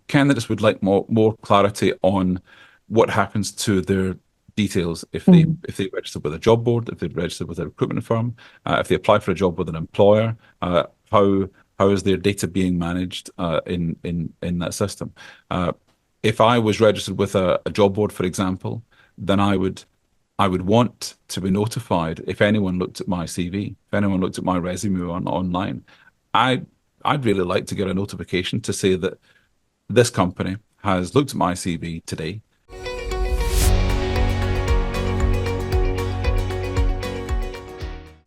candidates would like more clarity on what happens to their details Mm. if they register with a job board, if they register with a recruitment firm, if they apply for a job with an employer, how is their data being managed in that system? Uh, if I was registered with a job board, for example, then I would want to be notified if anyone looked at my CV, if anyone looked at my resume online. I I'd really like to get a notification to say that this company has looked at my CV today.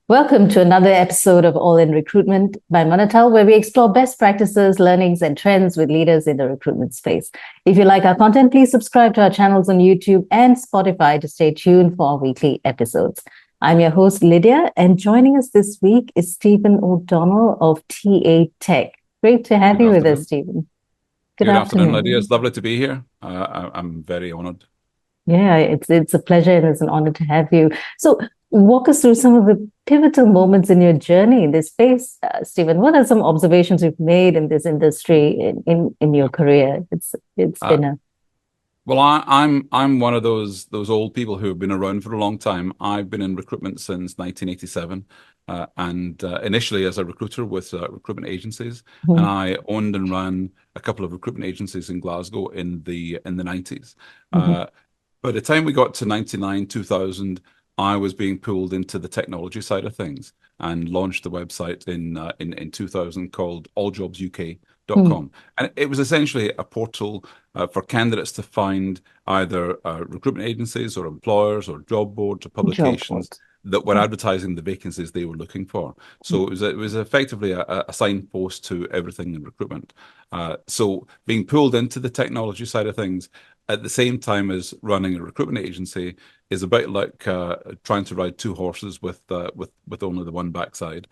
Welcome to another episode of All in Recruitment by Manatal, where we explore best practices, learnings, and trends with leaders in the recruitment space. If you like our content, please subscribe to our channels on YouTube and Spotify to stay tuned for our weekly episodes. I'm your host, Lydia, and joining us this week is Stephen O'Donnell of TAtech. Great to have Good you with us, afternoon. Stephen. Good Good afternoon, Lydia. afternoon. It's lovely to be here. I'm very honored. Yeah, it's a pleasure and it's an honor to have you. So, walk us through some of the pivotal moments in your journey in this space, Stephen. What are some observations you've made in this industry in your career? It's Uh, been a well, I'm one of those old people who have been around for a long time. I've been in recruitment since 1987, and initially as a recruiter with recruitment agencies, and Mhm, I owned and ran a couple of recruitment agencies in Glasgow in the 90s. mhm. By the time we got to 99, 2000, I was being pulled into the technology side of things and launched the website in 2000 called Mm. alljobsuk.com. And it was essentially a portal for candidates to find either recruitment agencies or employers or job boards or Job publications boards. that were advertising the vacancies they were looking for. So it was effectively a signpost to everything in recruitment. So being pulled into the technology side of things at the same time as running a recruitment agency is about like trying to ride two horses with only the one backside.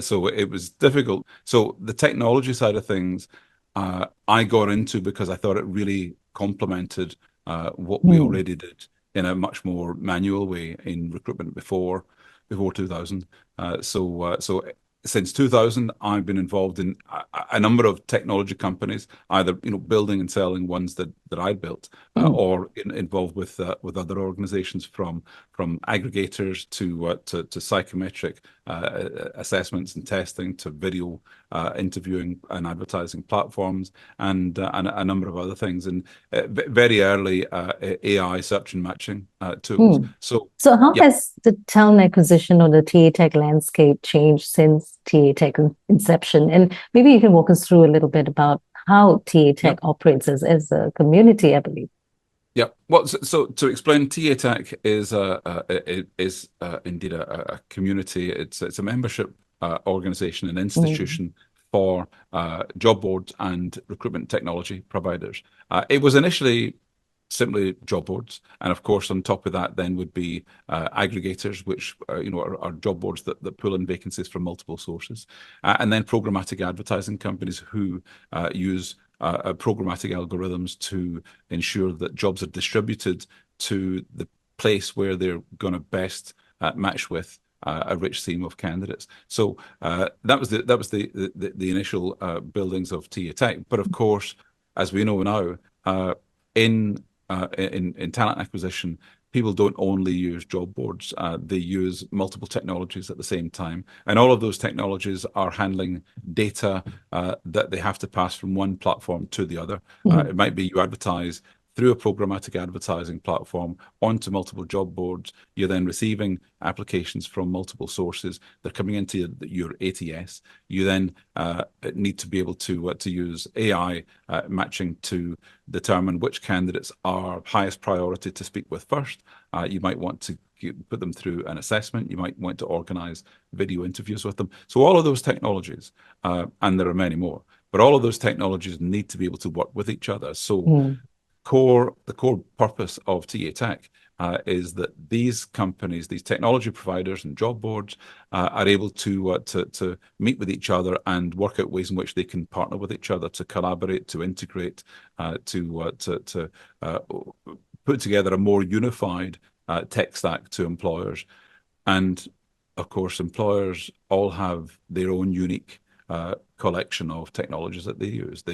So it was difficult. So the technology side of things, I got into because I thought it really complemented what we Mm. already did in a much more manual way in recruitment before 2000. So since 2000, I've been involved in a number of technology companies, either building and selling ones that I built, Mm. or involved with other organizations from aggregators to psychometric assessments and testing to video interviewing and advertising platforms and a number of other things and very early AI search and matching tools. Mm. So So, how yeah, has the talent acquisition or the TAtech landscape changed since TAtech inception? And maybe you can walk us through a little bit about how yeah. TAtech operates as a community, I believe. Yeah. Well, so to explain, TAtech is indeed a community. It's a membership organization, an Mm. institution for job boards and recruitment technology providers. It was initially simply job boards, and of course, on top of that, then would be aggregators, which are job boards that pull in vacancies from multiple sources, and then programmatic advertising companies who use programmatic algorithms to ensure that jobs are distributed to the place where they're going to best match with a rich seam of candidates. So that was the initial buildings of TAtech. But of course, as we know now, in in talent acquisition, people don't only use job boards; they use multiple technologies at the same time, and all of those technologies are handling data that they have to pass from one platform to the other. Mm. It might be you advertise through a programmatic advertising platform onto multiple job boards. You're then receiving applications from multiple sources. They're coming into your ATS. You then need to be able to use AI matching to determine which candidates are highest priority to speak with first. You might want to put them through an assessment. You might want to organize video interviews with them. So all of those technologies, and there are many more, but all of those technologies need to be able to work with each other. So Mm. the core purpose of TAtech is that these companies, these technology providers and job boards, are able to meet with each other and work out ways in which they can partner with each other to collaborate, to integrate, to put together a more unified tech stack to employers. And of course, employers all have their own unique collection of technologies that they use,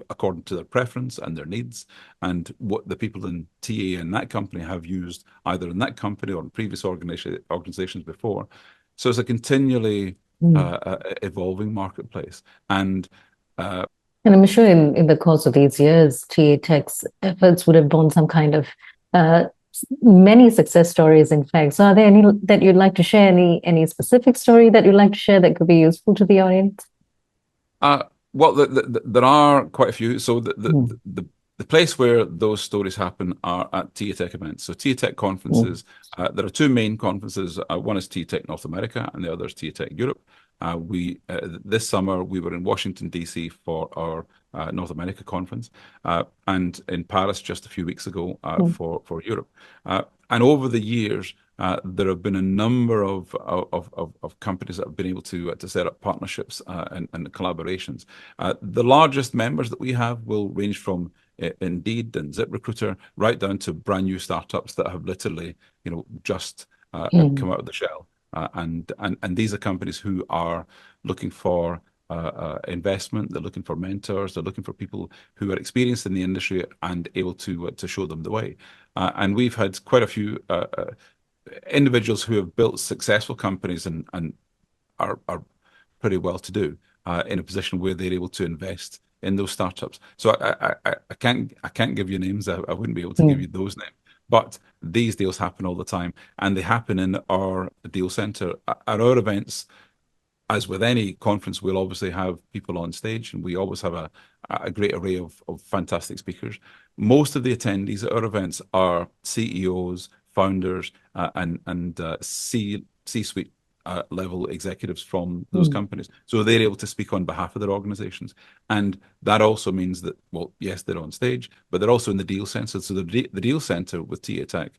according to their preference and their needs, and what the people in TA in that company have used either in that company or in previous organizations before. So it's a continually evolving marketplace. And I'm sure in the course of these years, TAtech's efforts would have borne some kind of many success stories, in fact. So are there any that you'd like to share, any specific story that you'd like to share that could be useful to the audience? Well, there are quite a few. So the place where those stories happen are at TAtech events. So TAtech conferences, there are two main conferences. One is TAtech North America and the other is TAtech Europe. This summer we were in Washington, D.C. for our North America conference, and in Paris just a few weeks ago for Europe. And over the years, there have been a number of companies that have been able to set up partnerships and collaborations. The largest members that we have will range from Indeed and ZipRecruiter right down to brand new startups that have literally, just come out of the shell. And these are companies who are looking for investment. They're looking for mentors. They're looking for people who are experienced in the industry and able to show them the way. And we've had quite a few individuals who have built successful companies and are pretty well to do in a position where they're able to invest in those startups. So I can't give you names. I wouldn't be able to give you those names. But these deals happen all the time, and they happen in our deal center. At our events, as with any conference, we'll obviously have people on stage, and we always have a great array of fantastic speakers. Most of the attendees at our events are CEOs, founders, and C-suite level executives from those companies. So they're able to speak on behalf of their organizations. And that also means that, well, yes, they're on stage, but they're also in the deal center. So the deal center with TAtech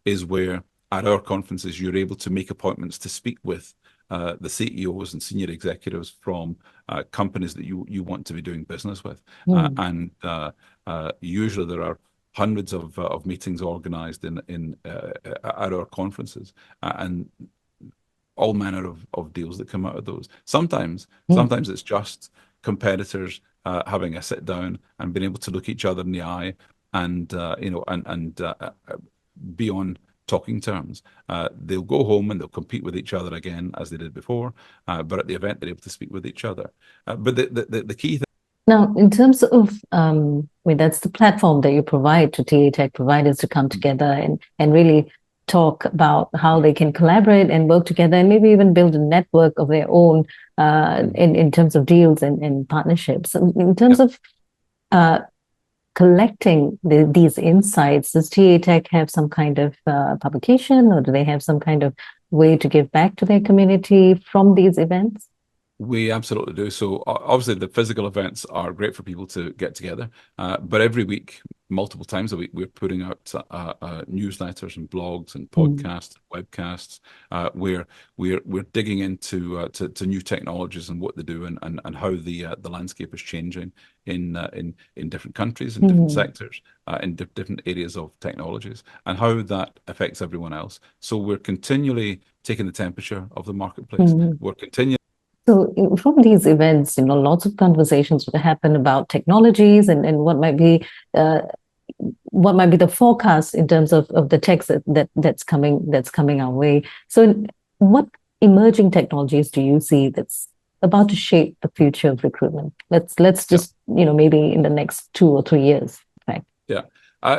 is where at our conferences, you're able to make appointments to speak with the CEOs and senior executives from companies that you want to be doing business with. And usually there are hundreds of meetings organized at our conferences, and all manner of deals that come out of those. Sometimes it's just competitors having a sit down and being able to look each other in the eye and be on talking terms. They'll go home and they'll compete with each other again as they did before, but at the event they're able to speak with each other. But the key thing. Now, in terms of, that's the platform that you provide to TAtech providers to come together and really talk about how they can collaborate and work together and maybe even build a network of their own in terms of deals and partnerships. In terms of collecting these insights, does TAtech have some kind of publication, or do they have some kind of way to give back to their community from these events? We absolutely do. So obviously the physical events are great for people to get together, but every week, multiple times a week, we're putting out newsletters and blogs and podcasts, webcasts, where we're digging into to new technologies and what they do and how the landscape is changing in different countries, in different sectors, in different areas of technologies, and how that affects everyone else. So we're continually taking the temperature of the marketplace. We're continuing. So from these events, lots of conversations would happen about technologies and what might be the forecast in terms of the tech that's coming our way. So what emerging technologies do you see that's about to shape the future of recruitment? Let's just maybe in the next 2 or 3 years. Right? Yeah.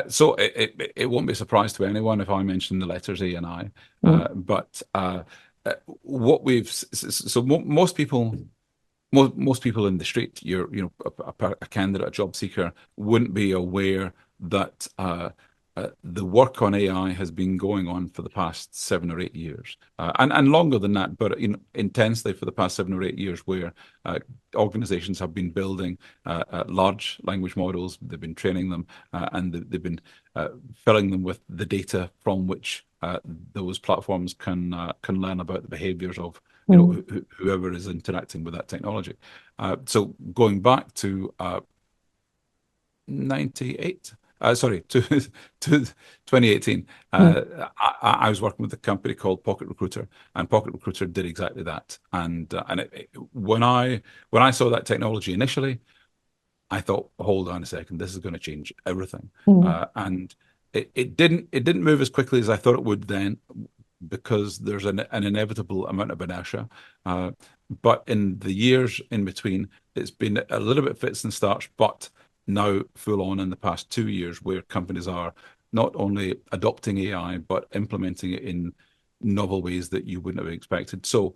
So it won't be a surprise to anyone if I mention the letters A and I, but most people in the street, a candidate, a job seeker, wouldn't be aware that the work on AI has been going on for the past 7 or 8 years, and longer than that, but intensely for the past 7 or 8 years, where organizations have been building large language models. They've been training them, and they've been filling them with the data from which those platforms can learn about the behaviors of whoever is interacting with that technology. So going back to 98, sorry, to 2018. I was working with a company called Pocket Recruiter, and Pocket Recruiter did exactly that. When I saw that technology initially, I thought, hold on a second, this is going to change everything. And it didn't move as quickly as I thought it would then, because there's an inevitable amount of inertia. But in the years in between, it's been a little bit fits and starts, but now full on in the past 2 years, where companies are not only adopting AI, but implementing it in novel ways that you wouldn't have expected. So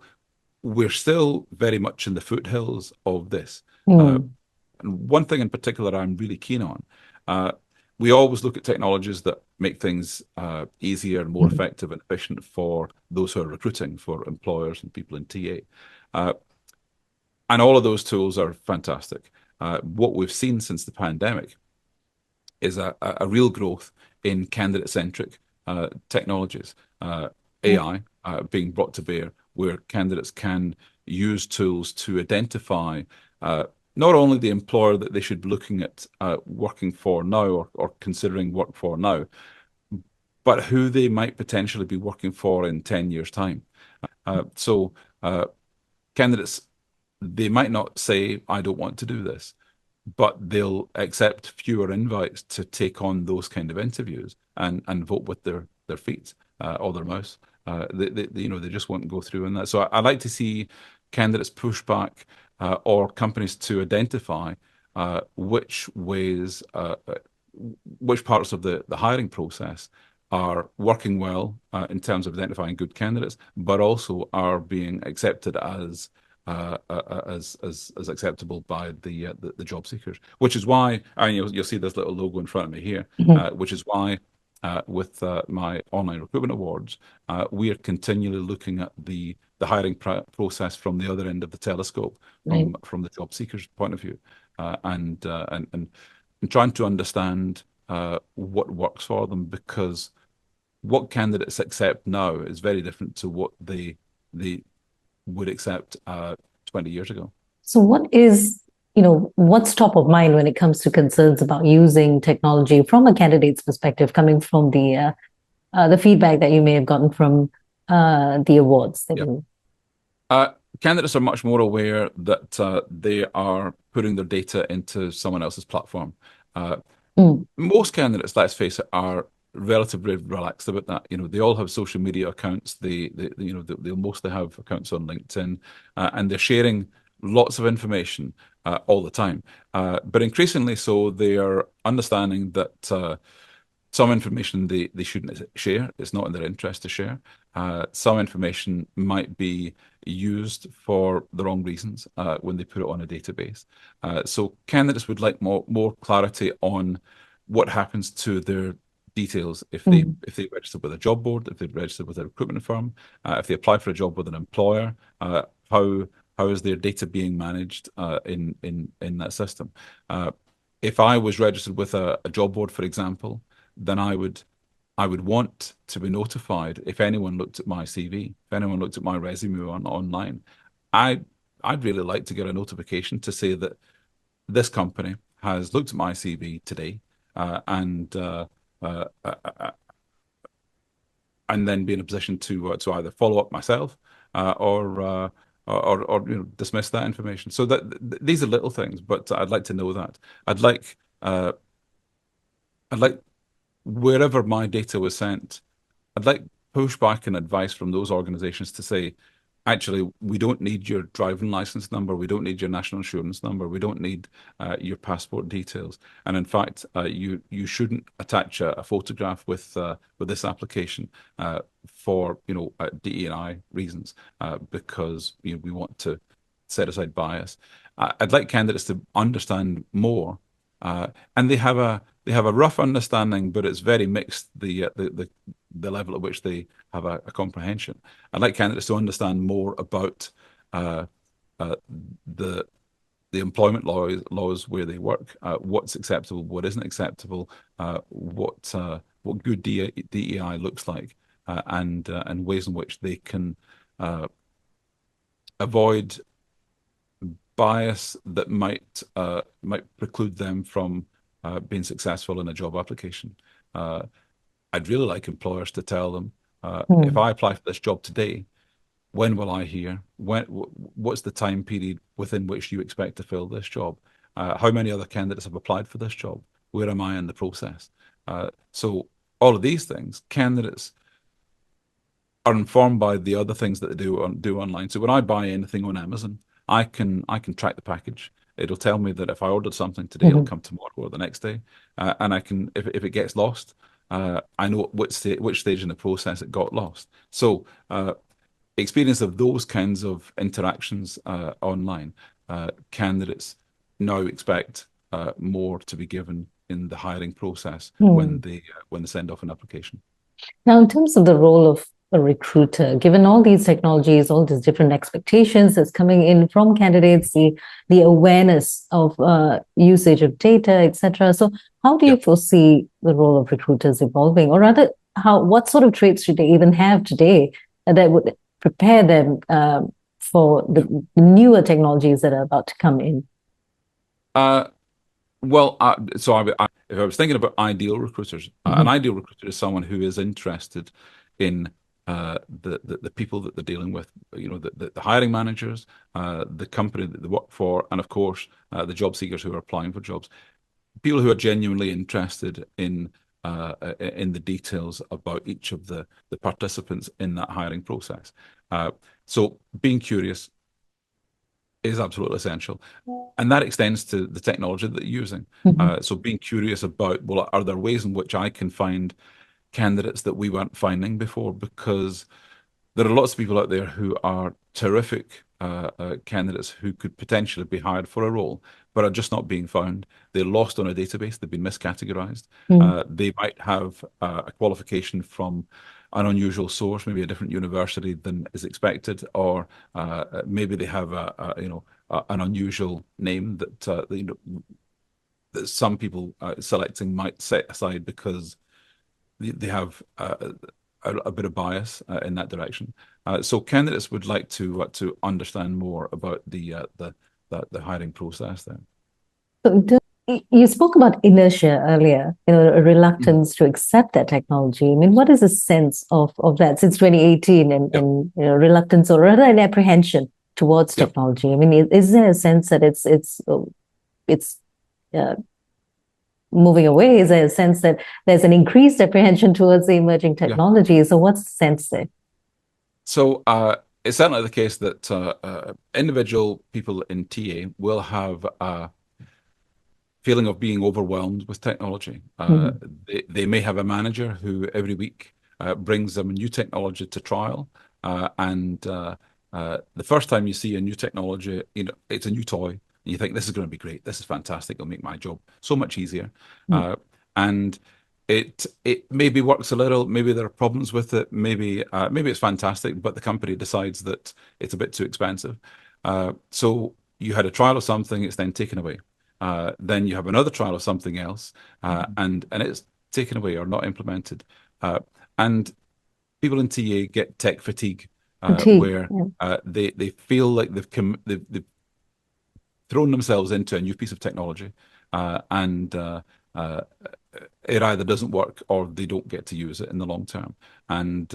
we're still very much in the foothills of this. And one thing in particular I'm really keen on, we always look at technologies that make things easier and more effective and efficient for those who are recruiting, for employers and people in TA. And all of those tools are fantastic. What we've seen since the pandemic is a real growth in candidate-centric technologies, AI being brought to bear, where candidates can use tools to identify not only the employer that they should be looking at working for now, or considering work for now, but who they might potentially be working for in 10 years' time. So candidates, they might not say, I don't want to do this, but they'll accept fewer invites to take on those kind of interviews and vote with their feet or their mouse. They just won't go through in that. So I like to see candidates push back, or companies to identify which ways, which parts of the hiring process are working well in terms of identifying good candidates, but also are being accepted as acceptable by the job seekers. Which is why, and you'll see this little logo in front of me here, which is why with my online recruitment awards, we are continually looking at the hiring process from the other end of the telescope, from the job seeker's point of view, and trying to understand what works for them, because what candidates accept now is very different to what they would accept 20 years ago. So what's top of mind when it comes to concerns about using technology from a candidate's perspective, coming from the feedback that you may have gotten from the awards? Candidates are much more aware that they are putting their data into someone else's platform. Most candidates, let's face it, are relatively relaxed about that. They all have social media accounts. They'll mostly have accounts on LinkedIn, and they're sharing lots of information all the time. But increasingly so, they are understanding that some information they shouldn't share. It's not in their interest to share. Some information might be used for the wrong reasons when they put it on a database. So candidates would like more clarity on what happens to their details if they register with a job board, if they register with a recruitment firm, if they apply for a job with an employer, how is their data being managed in that system? If I was registered with a job board, for example, then I would want to be notified if anyone looked at my CV, if anyone looked at my resume online. I'd really like to get a notification to say that this company has looked at my CV today, and then be in a position to either follow up myself or dismiss that information. So these are little things, but I'd like to know that. I'd like wherever my data was sent, I'd like pushback and advice from those organizations to say, actually, we don't need your driving license number. We don't need your national insurance number. We don't need your passport details. And in fact, you shouldn't attach a photograph with this application for DE&I reasons, because we want to set aside bias. I'd like candidates to understand more, and they have a rough understanding, but it's very mixed, the level at which they have a comprehension. I'd like candidates to understand more about the employment laws where they work, what's acceptable, what isn't acceptable, what good DEI looks like, and ways in which they can avoid bias that might preclude them from being successful in a job application. I'd really like employers to tell them, if I apply for this job today, when will I hear? What's the time period within which you expect to fill this job? How many other candidates have applied for this job? Where am I in the process? So all of these things, candidates are informed by the other things that they do online. So when I buy anything on Amazon, I can track the package. It'll tell me that if I ordered something today, it'll come tomorrow or the next day, and I can, if it gets lost, I know which stage in the process it got lost. So experience of those kinds of interactions online, candidates now expect more to be given in the hiring process when they send off an application. Now, in terms of the role of a recruiter, given all these technologies, all these different expectations that's coming in from candidates, the awareness of usage of data, etc. So, how do you foresee the role of recruiters evolving, or rather, what sort of traits should they even have today that would prepare them for the newer technologies that are about to come in? Well, if I was thinking about ideal recruiters, an ideal recruiter is someone who is interested in the people that they're dealing with, the hiring managers, the company that they work for, and of course, the job seekers who are applying for jobs. People who are genuinely interested in the details about each of the participants in that hiring process. So being curious is absolutely essential. And that extends to the technology that you're using. So being curious about, well, are there ways in which I can find candidates that we weren't finding before? Because there are lots of people out there who are terrific candidates who could potentially be hired for a role, but are just not being found. They're lost on a database. They've been miscategorized. They might have a qualification from an unusual source, maybe a different university than is expected, or maybe they have an unusual name that that some people selecting might set aside because they have a bit of bias in that direction. So candidates would like to understand more about the hiring process there. So you spoke about inertia earlier, a reluctance to accept that technology. I mean, what is the sense of that since 2018 and reluctance or rather an apprehension towards technology? I mean, is there a sense that it's moving away? Is there a sense that there's an increased apprehension towards the emerging technology? So what's the sense there? So it's certainly the case that individual people in TA will have a feeling of being overwhelmed with technology. They may have a manager who every week brings them a new technology to trial, and the first time you see a new technology, it's a new toy. And you think, this is going to be great. This is fantastic. It'll make my job so much easier. And it maybe works a little. Maybe there are problems with it. Maybe it's fantastic, but the company decides that it's a bit too expensive. So you had a trial of something, it's then taken away. Then you have another trial of something else, and it's taken away or not implemented. And people in TA get tech fatigue, where they feel like they've thrown themselves into a new piece of technology, and it either doesn't work or they don't get to use it in the long term. And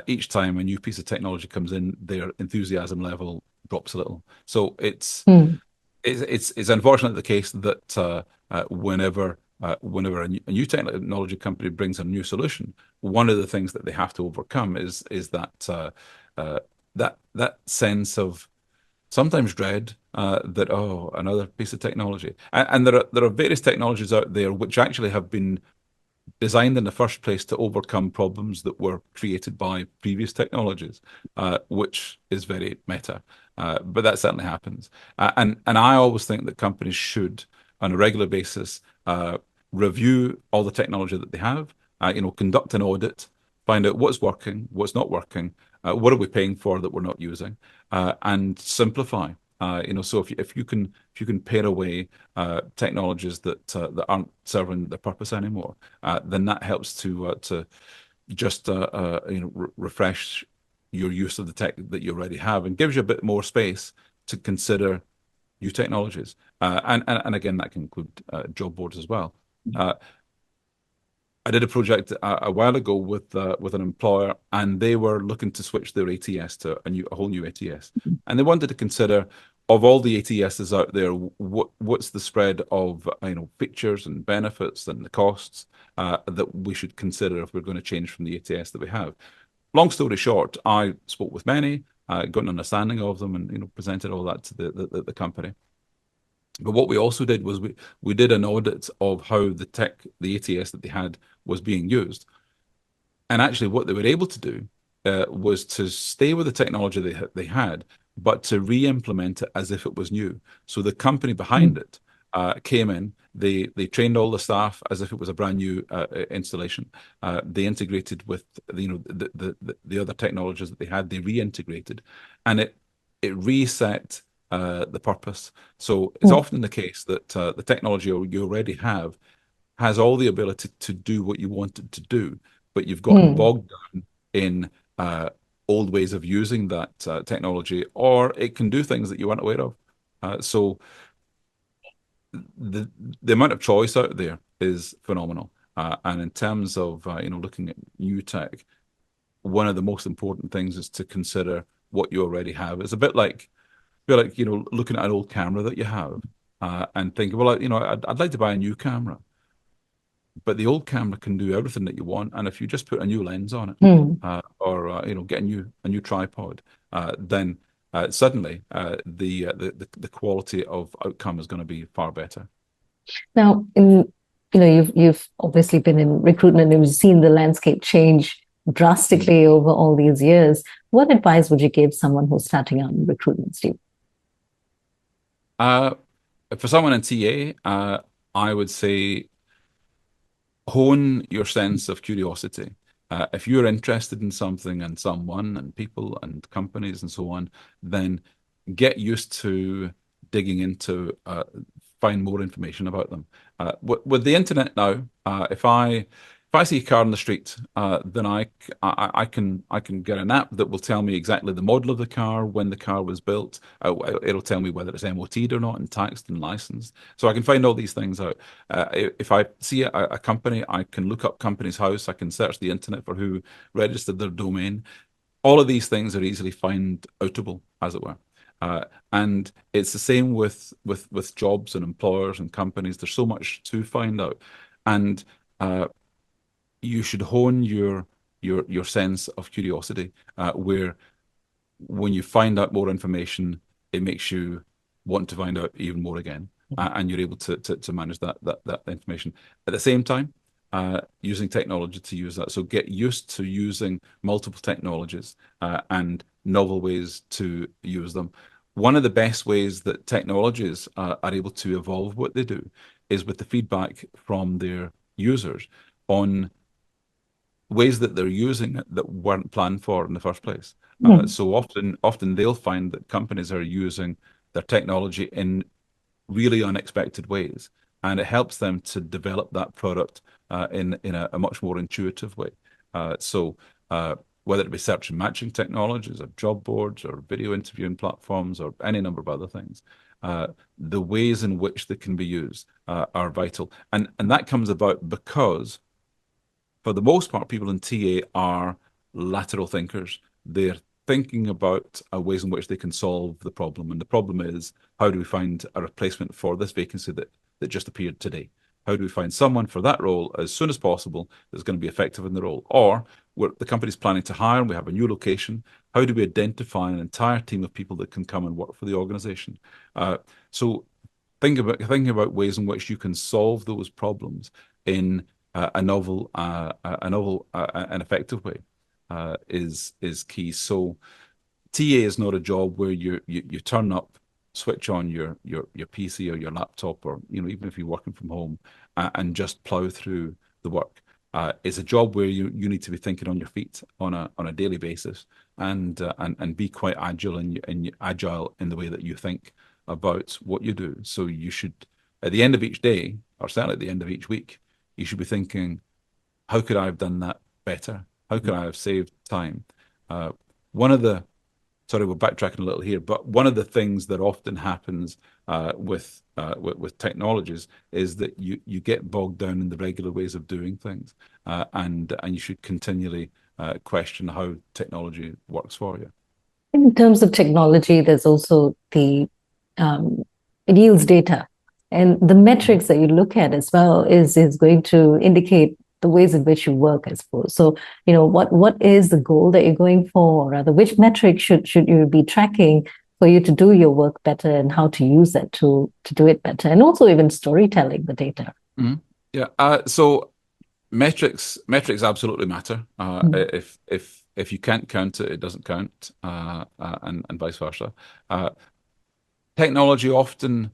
each time a new piece of technology comes in, their enthusiasm level drops a little. So it's unfortunately the case that whenever a new technology company brings a new solution, one of the things that they have to overcome is that that sense of sometimes dread that, oh, another piece of technology. And there are various technologies out there which actually have been designed in the first place to overcome problems that were created by previous technologies, which is very meta. But that certainly happens. And I always think that companies should, on a regular basis, review all the technology that they have, conduct an audit, find out what's working, what's not working, what are we paying for that we're not using, and simplify. So if you can pare away technologies that aren't serving their purpose anymore, then that helps to just refresh your use of the tech that you already have and gives you a bit more space to consider new technologies. And again, that can include job boards as well. I did a project a while ago with an employer, and they were looking to switch their ATS to a whole new ATS, and they wanted to consider, of all the ATSs out there, what's the spread of features and benefits and the costs that we should consider if we're going to change from the ATS that we have. Long story short, I spoke with many, got an understanding of them, and presented all that to the company. But what we also did was we did an audit of how the ATS that they had was being used. And actually what they were able to do was to stay with the technology they had, but to re-implement it as if it was new. So the company behind it came in, they trained all the staff as if it was a brand new installation. They integrated with the other technologies that they had, they reintegrated, and it reset the purpose. So it's often the case that the technology you already have has all the ability to do what you want it to do, but you've gotten bogged down in old ways of using that technology, or it can do things that you weren't aware of. So the amount of choice out there is phenomenal. And in terms of looking at new tech, one of the most important things is to consider what you already have. It's a bit like looking at an old camera that you have and thinking, well, I'd like to buy a new camera, but the old camera can do everything that you want, and if you just put a new lens on it, or get a new tripod, then suddenly the quality of outcome is going to be far better. Now, you've obviously been in recruitment and you've seen the landscape change drastically over all these years. What advice would you give someone who's starting out in recruitment, Steve? For someone in TA, I would say hone your sense of curiosity. If you're interested in something and someone and people and companies and so on, then get used to digging into find more information about them. With the internet now, if I see a car on the street, then I can get an app that will tell me exactly the model of the car, when the car was built. It'll tell me whether it's MOT'd or not, and taxed and licensed. So I can find all these things out. If I see a company, I can look up Companies House. I can search the internet for who registered their domain. All of these things are easily find outable, as it were. And it's the same with jobs and employers and companies. There's so much to find out, and you should hone your sense of curiosity, where when you find out more information, it makes you want to find out even more again, and you're able to manage that information. At the same time, using technology to use that. So get used to using multiple technologies and novel ways to use them. One of the best ways that technologies are able to evolve what they do is with the feedback from their users on ways that they're using it that weren't planned for in the first place. So often they'll find that companies are using their technology in really unexpected ways, and it helps them to develop that product in a much more intuitive way. So whether it be search and matching technologies or job boards or video interviewing platforms or any number of other things, the ways in which they can be used are vital. And that comes about because, for the most part, people in TA are lateral thinkers. They're thinking about ways in which they can solve the problem. And the problem is, how do we find a replacement for this vacancy that just appeared today? How do we find someone for that role as soon as possible that's going to be effective in the role? Or the company's planning to hire and we have a new location. How do we identify an entire team of people that can come and work for the organization? So thinking about ways in which you can solve those problems in a novel and effective way is key. So TA is not a job where you turn up, switch on your PC or your laptop, or even if you're working from home, and just plow through the work. It's a job where you need to be thinking on your feet on a daily basis, and be quite agile in the way that you think about what you do. So you should, at the end of each day, or certainly at the end of each week, you should be thinking, how could I have done that better? How could I have saved time? One of the sorry, we're backtracking a little here, but one of the things that often happens with technologies is that you get bogged down in the regular ways of doing things, and you should continually question how technology works for you. In terms of technology, there's also it yields data. And the metrics that you look at as well is going to indicate the ways in which you work, I suppose. So, what is the goal that you're going for, or rather, which metric should you be tracking for you to do your work better, and how to use that to do it better, and also even storytelling the data. Mm-hmm. Yeah. So metrics absolutely matter. If you can't count it, it doesn't count, and vice versa. Technology often,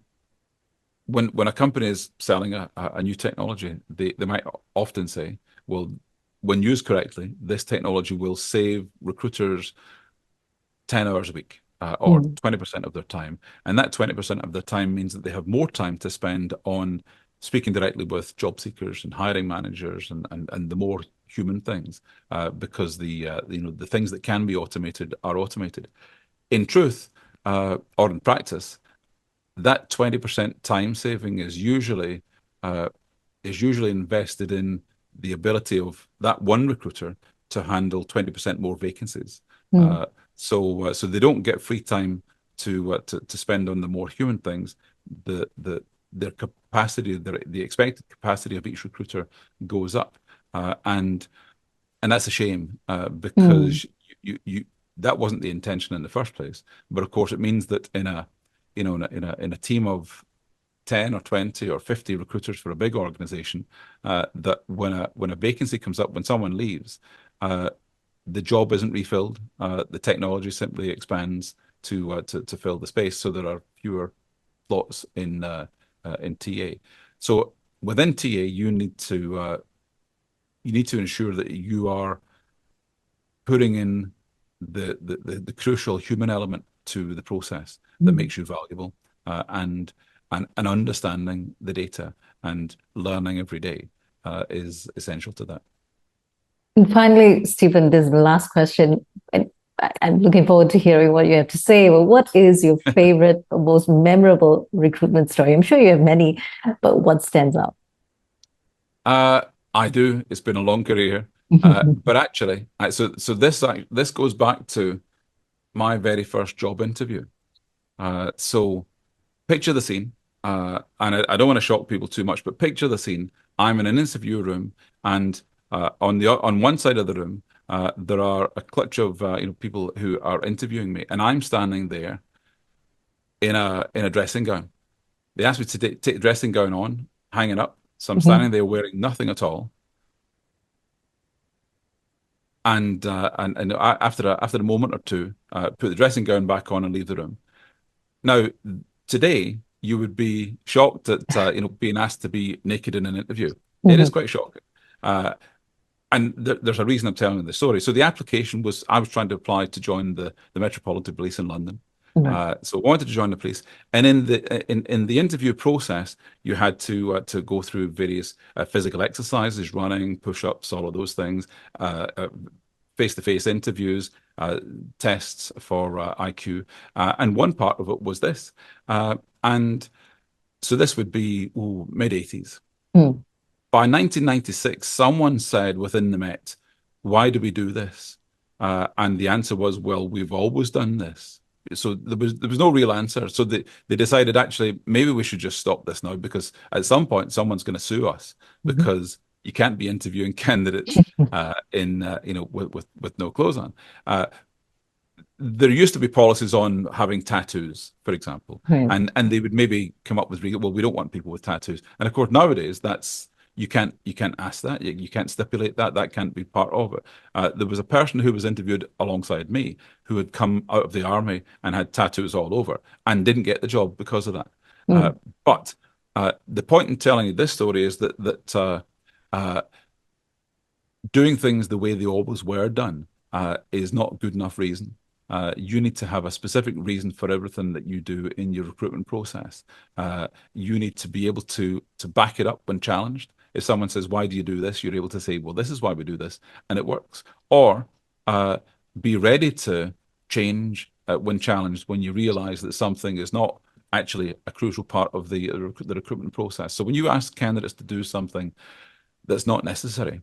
when a company is selling a new technology, they might often say, well, when used correctly, this technology will save recruiters 10 hours a week, or 20% of their time. And that 20% of their time means that they have more time to spend on speaking directly with job seekers and hiring managers and the more human things, because the things that can be automated are automated. In truth, or in practice, that 20% time saving is usually invested in the ability of that one recruiter to handle 20% more vacancies. So they don't get free time to spend on the more human things. Their capacity, the expected capacity of each recruiter goes up, and that's a shame, because you that wasn't the intention in the first place. But of course, it means that in a team of 10 or 20 or 50 recruiters for a big organization, that when a vacancy comes up, when someone leaves, the job isn't refilled. The technology simply expands to fill the space, so there are fewer slots in TA. So within TA, you need to ensure that you are putting in the crucial human element to the process that makes you valuable, and understanding the data and learning every day is essential to that. And finally, Stephen, this is the last question, and I'm looking forward to hearing what you have to say. Well, what is your favorite, most memorable recruitment story? I'm sure you have many, but what stands out? I do. It's been a long career, but actually, so this goes back to my very first job interview. So picture the scene, and I don't want to shock people too much, but picture the scene. I'm in an interview room, and on one side of the room, there are a clutch of people who are interviewing me, and I'm standing there in a dressing gown. They asked me to take the dressing gown on, hang it up. So I'm standing there wearing nothing at all. And after a moment or two, put the dressing gown back on and leave the room. Now, today you would be shocked at being asked to be naked in an interview. It is quite shocking. And there's a reason I'm telling you the story. So the application was, I was trying to apply to join the Metropolitan Police in London. So I wanted to join the police, and in the interview process, you had to go through various physical exercises, running, push-ups, all of those things, face-to-face interviews, tests for IQ, and one part of it was this, and so this would be mid-80s. By 1996, someone said within the Met, "Why do we do this?" And the answer was, "Well, we've always done this." So there was no real answer. So they decided, actually, maybe we should just stop this now, because at some point someone's going to sue us, because you can't be interviewing candidates with no clothes on. There used to be policies on having tattoos, for example, and they would maybe come up with, well, we don't want people with tattoos. And of course, nowadays you can't ask that. You can't stipulate that. That can't be part of it. There was a person who was interviewed alongside me who had come out of the army and had tattoos all over and didn't get the job because of that. But the point in telling you this story is that doing things the way they always were done is not a good enough reason. You need to have a specific reason for everything that you do in your recruitment process. You need to be able to back it up when challenged. If someone says, "Why do you do this?" you're able to say, "Well, this is why we do this," and it works. Or be ready to change when challenged, when you realize that something is not actually a crucial part of the recruitment process. So when you ask candidates to do something that's not necessary,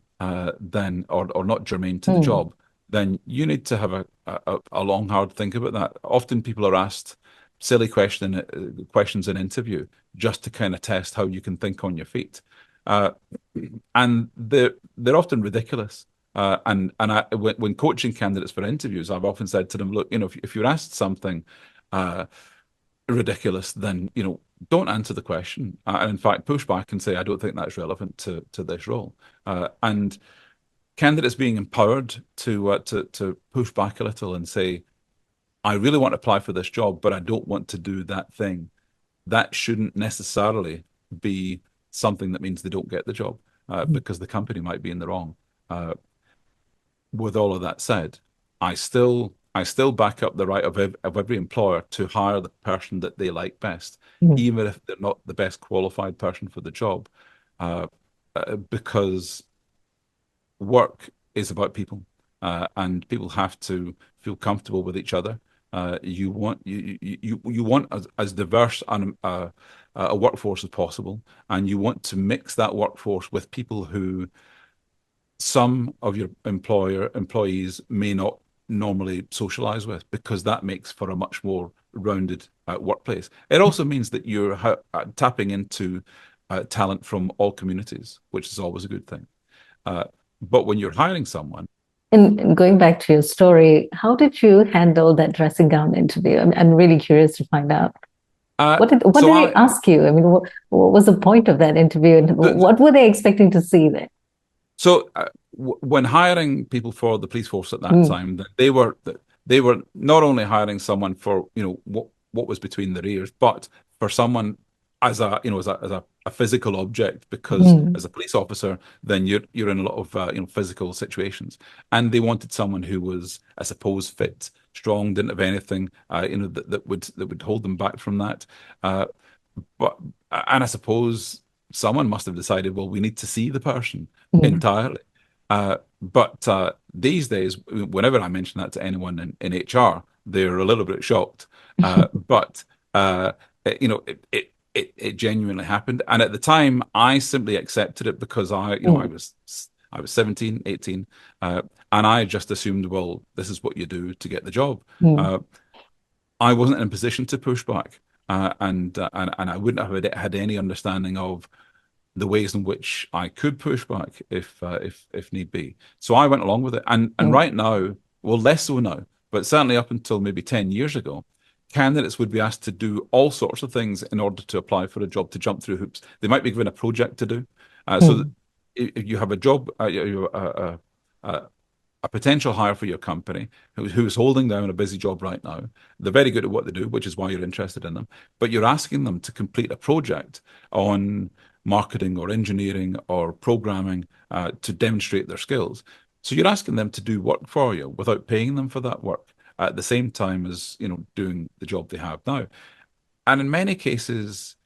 then or not germane to the job, then you need to have a long, hard think about that. Often people are asked silly questions in interview just to kind of test how you can think on your feet, and they're often ridiculous. When coaching candidates for interviews, I've often said to them, look, if you're asked something ridiculous, then don't answer the question, and in fact push back and say, I don't think that's relevant to this role. And candidates being empowered to push back a little and say, I really want to apply for this job, but I don't want to do that thing. That shouldn't necessarily be something that means they don't get the job, because the company might be in the wrong. With all of that said, I still back up the right of every employer to hire the person that they like best, even if they're not the best qualified person for the job, because work is about people, and people have to feel comfortable with each other. You want as diverse a workforce as possible, and you want to mix that workforce with people who some of your employees may not normally socialize with, because that makes for a much more rounded workplace. It also means that you're tapping into talent from all communities, which is always a good thing. But when you're hiring someone, and going back to your story, how did you handle that dressing gown interview? I'm really curious to find out. What did they ask you? I mean, what was the point of that interview, and what were they expecting to see there? So when hiring people for the police force at that time, they were not only hiring someone for what was between their ears, but for someone as a physical object, because as a police officer, then you're in a lot of physical situations, and they wanted someone who was, I suppose, fit, strong, didn't have anything that would hold them back from that. And I suppose someone must have decided, well, we need to see the person entirely. But these days, whenever I mention that to anyone in HR, they're a little bit shocked. But it genuinely happened, and at the time, I simply accepted it because I was 17, 18, and I just assumed, well, this is what you do to get the job. I wasn't in a position to push back, and I wouldn't have had any understanding of the ways in which I could push back if need be. So I went along with it. And right now, well, less so now, but certainly up until maybe 10 years ago, candidates would be asked to do all sorts of things in order to apply for a job, to jump through hoops. They might be given a project to do. So that if you have a job, a potential hire for your company who's holding down a busy job right now, they're very good at what they do, which is why you're interested in them. But you're asking them to complete a project on marketing or engineering or programming to demonstrate their skills. So you're asking them to do work for you without paying them for that work at the same time as doing the job they have now. And in many cases,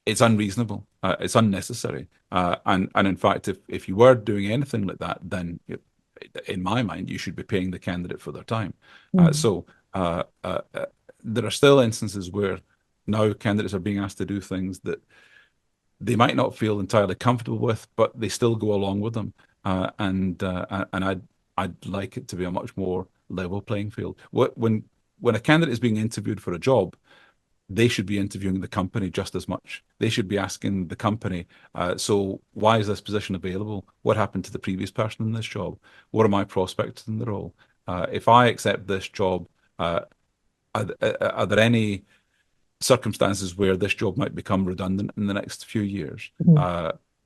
it's unreasonable, it's unnecessary. And in fact, if you were doing anything like that, then in my mind, you should be paying the candidate for their time. So there are still instances where now candidates are being asked to do things that they might not feel entirely comfortable with, but they still go along with them. And I'd like it to be a much more level playing field. When a candidate is being interviewed for a job, they should be interviewing the company just as much. They should be asking the company, so why is this position available? What happened to the previous person in this job? What are my prospects in the role? If I accept this job, are there any circumstances where this job might become redundant in the next few years?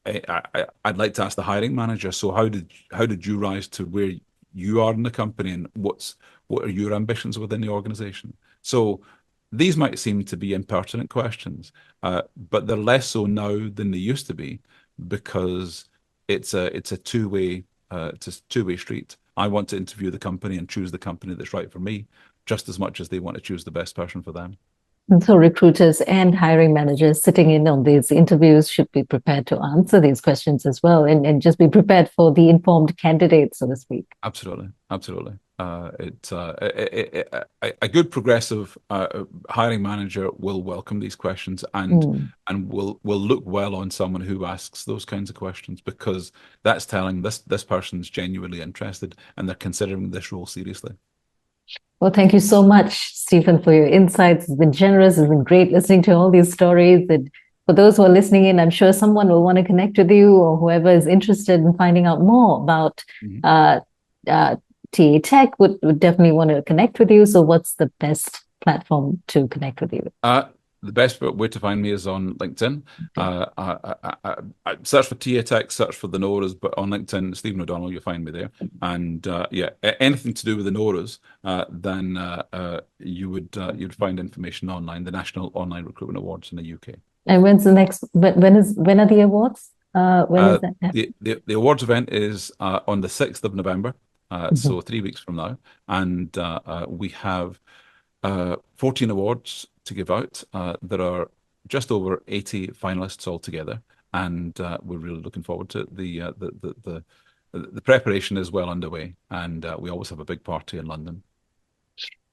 I'd like to ask the hiring manager, so how did you rise to where you are in the company, and what are your ambitions within the organization? So these might seem to be impertinent questions, but they're less so now than they used to be, because it's a two-way street. I want to interview the company and choose the company that's right for me, just as much as they want to choose the best person for them. And so recruiters and hiring managers sitting in on these interviews should be prepared to answer these questions as well, and just be prepared for the informed candidate, so to speak. Absolutely. Absolutely. A good progressive hiring manager will welcome these questions and will look well on someone who asks those kinds of questions, because that's telling this person's genuinely interested and they're considering this role seriously. Well, thank you so much, Stephen, for your insights. It's been generous. It's been great listening to all these stories. And for those who are listening in, I'm sure someone will want to connect with you, or whoever is interested in finding out more about TAtech would definitely want to connect with you. So what's the best platform to connect with you? The best way to find me is on LinkedIn. I search for TAtech, search for the NORAs, but on LinkedIn, Stephen O'Donnell, you'll find me there. And yeah, anything to do with the NORAs, then you'd find information online, the National Online Recruitment Awards in the UK. And when's the next? When are the awards? When is that? The awards event is on the 6th of November, so 3 weeks from now, and we have 14 awards to give out. There are just over 80 finalists altogether, and we're really looking forward to it. The preparation is well underway, and we always have a big party in London.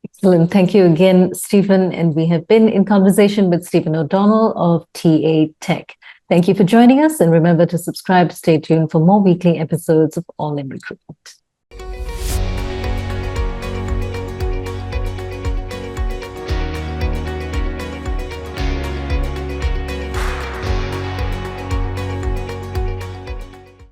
Excellent. Thank you again, Stephen. And we have been in conversation with Stephen O'Donnell of TAtech. Thank you for joining us, and remember to subscribe. Stay tuned for more weekly episodes of All in Recruitment.